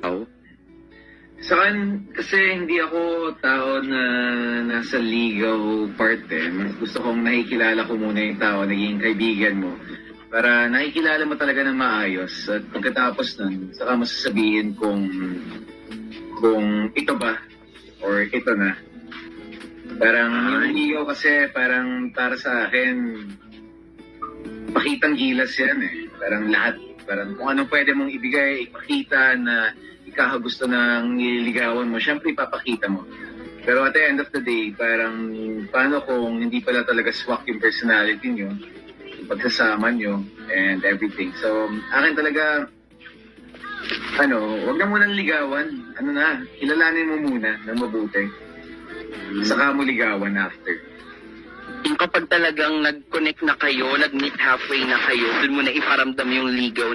Oh. Sa akin, kasi hindi ako tao na nasa ligaw part eh. Mas gusto kong nakikilala ko muna yung tao, naging kaibigan mo. Para nakikilala mo talaga ng maayos. At pagkatapos nun, saka mo sasabihin kung ito ba or ito na. Parang yung ligaw kasi parang para sa akin, pakitang gilas yan eh. Parang lahat. Parang kung anong pwede mong ibigay, ipakita na ikakagusto ng nililigawan mo, syempre ipapakita mo. Pero at the end of the day, parang paano kung hindi pala talaga swak yung personality nyo, yung pagsasama nyo, and everything. So, akin talaga, wag na munang ligawan. Kilalanin mo muna ng mabuti. Saka mo ligawan after. Yung kapag talagang nag-connect na kayo, nag-meet halfway na kayo, dun mo na iparamdam yung ligaw na